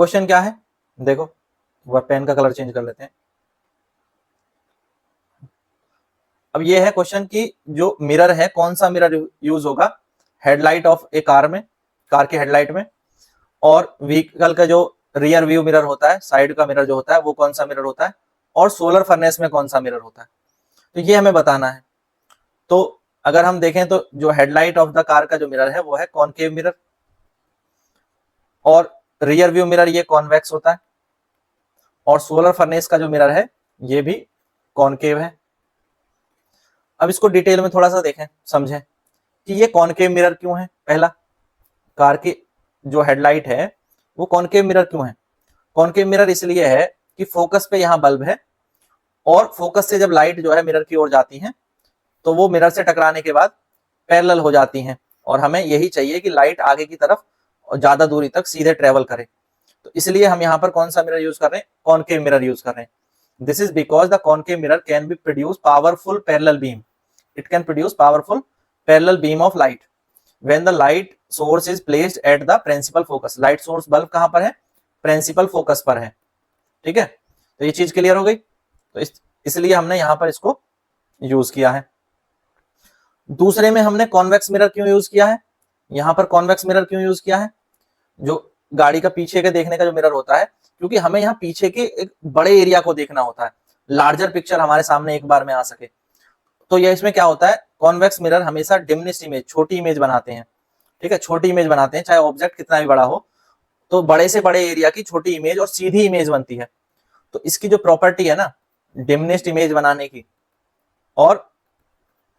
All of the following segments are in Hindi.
क्वेश्चन क्या है देखो, वह पेन का कलर चेंज कर लेते हैं। अब ये है क्वेश्चन कि जो मिरर है कौन सा मिरर यूज होगा हेडलाइट ऑफ ए कार में, कार के हेडलाइट में, और व्हीकल का जो रियर व्यू मिरर होता है, साइड का मिरर जो होता है वो कौन सा मिरर होता है, और सोलर फर्नेस में कौन सा मिरर होता है। तो ये हमें बताना है। तो अगर हम देखें तो जो हेडलाइट ऑफ द कार का जो मिरर है वो है कॉनकेव मिरर, और रियर व्यू मिरर ये कॉन्वेक्स होता है, और सोलर फर्नेस का जो मिरर है ये भी कॉनकेव है। अब इसको डिटेल में थोड़ा सा देखें, समझें कि ये कॉनकेव मिरर क्यों है। पहला, कार की जो हेडलाइट है वो कॉनकेव मिरर क्यों है। कॉनकेव मिरर इसलिए है कि फोकस पे यहाँ बल्ब है, और फोकस से जब लाइट जो है मिरर की ओर जाती है तो वो मिरर से टकराने के बाद पैरेलल हो जाती हैं, और हमें यही चाहिए कि लाइट आगे की तरफ और ज्यादा दूरी तक सीधे ट्रेवल करे। तो इसलिए हम यहाँ पर कौन सा मिरर यूज कर रहे हैं, कॉनकेव मिरर यूज कर रहे हैं। This is because the concave mirror can be produce powerful parallel beam, it can produce powerful parallel beam of light when the light source is placed at the principal focus. Light source bulb कहां पर है, प्रिंसिपल फोकस पर है। ठीक है, तो ये चीज क्लियर हो गई। तो इसलिए हमने यहां पर इसको यूज किया है। दूसरे में हमने कॉन्वेक्स मिरर क्यों यूज किया है, यहां पर कॉन्वेक्स मिरर क्यों यूज किया है, जो गाड़ी का पीछे के देखने का जो मिरर होता है, क्योंकि हमें यहाँ पीछे के एक बड़े एरिया को देखना होता है, लार्जर पिक्चर हमारे सामने एक बार में आ सके। तो ये इसमें क्या होता है, कॉन्वेक्स मिरर हमेशा डिमिनिश्ड इमेज, छोटी इमेज बनाते हैं। ठीक है, छोटी इमेज बनाते हैं, चाहे ऑब्जेक्ट कितना भी बड़ा हो, तो बड़े से बड़े एरिया की छोटी इमेज और सीधी इमेज बनती है। तो इसकी जो प्रॉपर्टी है ना डिमिनिश्ड इमेज बनाने की, और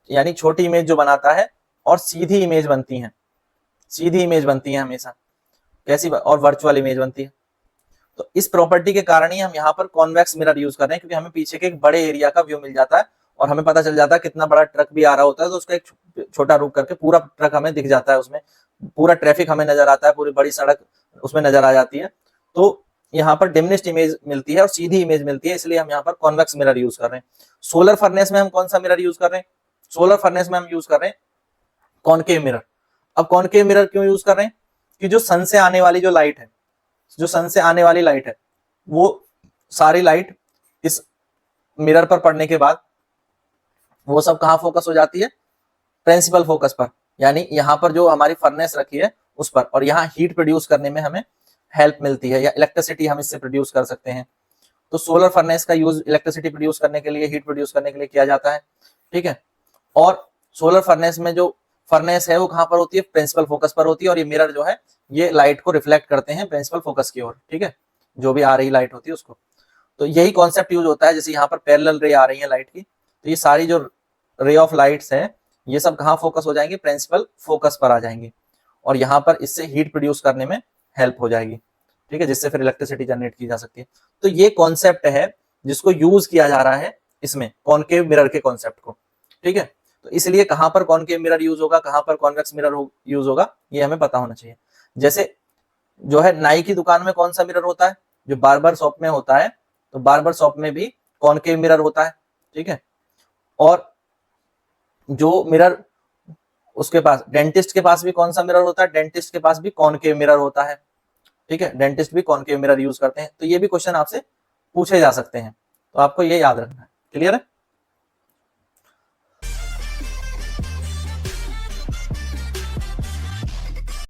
यानी छोटी इमेज जो बनाता है और सीधी इमेज बनती है, सीधी इमेज बनती है हमेशा, कैसी, और वर्चुअल इमेज बनती है। तो इस प्रॉपर्टी के कारण ही हम यहाँ पर कॉन्वेक्स मिरर यूज कर रहे हैं, क्योंकि हमें पीछे के एक बड़े एरिया का व्यू मिल जाता है, और हमें पता चल जाता है कितना बड़ा ट्रक भी आ रहा होता है तो उसका एक छोटा रुक करके पूरा ट्रक हमें दिख जाता है, उसमें पूरा ट्रैफिक हमें नजर आता है, पूरी बड़ी सड़क उसमें नजर आ जाती है। तो यहाँ पर डिमिनिश्ड इमेज मिलती है और सीधी इमेज मिलती है, इसलिए हम यहाँ पर कॉन्वेक्स मिरर यूज कर रहे हैं। सोलर फर्नेस में हम कौन सा मिरर यूज कर रहे हैं, सोलर फर्नेस में हम यूज कर रहे हैं कॉनकेव मिरर। अब कॉनकेव मिरर क्यों यूज कर रहे हैं, कि जो सन से आने वाली जो लाइट है, जो सन से आने वाली लाइट है वो सारी लाइट इस मिरर पर पड़ने के बाद वो सब कहां फोकस हो जाती है, प्रिंसिपल फोकस पर, यानी यहाँ पर जो हमारी फर्नेस रखी है उस पर, और यहाँ हीट प्रोड्यूस करने में हमें हेल्प मिलती है, या इलेक्ट्रिसिटी हम इससे प्रोड्यूस कर सकते हैं। तो सोलर फर्नेस का यूज इलेक्ट्रिसिटी प्रोड्यूस करने के लिए, हीट प्रोड्यूस करने के लिए किया जाता है। ठीक है, और सोलर फर्नेस में जो फर्नेस है वो कहां पर होती है, प्रिंसिपल फोकस पर होती है, और ये मिरर जो है ये लाइट को रिफ्लेक्ट करते हैं प्रिंसिपल फोकस की ओर। ठीक है, जो भी आ रही लाइट होती है उसको। तो यही कॉन्सेप्ट यूज होता है, जैसे यहाँ पर पैरेलल रे आ रही है लाइट की, तो ये सारी जो रे ऑफ लाइट्स है ये सब कहाँ फोकस हो जाएंगे, प्रिंसिपल फोकस पर आ जाएंगे, और यहाँ पर इससे हीट प्रोड्यूस करने में हेल्प हो जाएगी। ठीक है, जिससे फिर इलेक्ट्रिसिटी जनरेट की जा सकती है। तो ये कॉन्सेप्ट है जिसको यूज किया जा रहा है इसमें, कॉनकेव मिरर के कॉन्सेप्ट को। ठीक है, तो इसलिए कहां पर कॉनकेव मिरर यूज होगा, कहां पर कॉन्वेक्स मिरर यूज होगा, ये हमें पता होना चाहिए। जैसे जो है नाई की दुकान में कौन सा मिरर होता है, जो बार्बर शॉप में होता है, तो बार्बर शॉप में भी कॉनकेव मिरर होता है। ठीक है, और जो मिरर उसके पास, डेंटिस्ट के पास भी कौन सा मिरर होता है, डेंटिस्ट के पास भी कॉनकेव मिरर होता है। ठीक है, डेंटिस्ट भी कॉनकेव मिरर यूज करते हैं। तो ये भी क्वेश्चन आपसे पूछे जा सकते हैं, तो आपको ये याद रखना है। क्लियर है।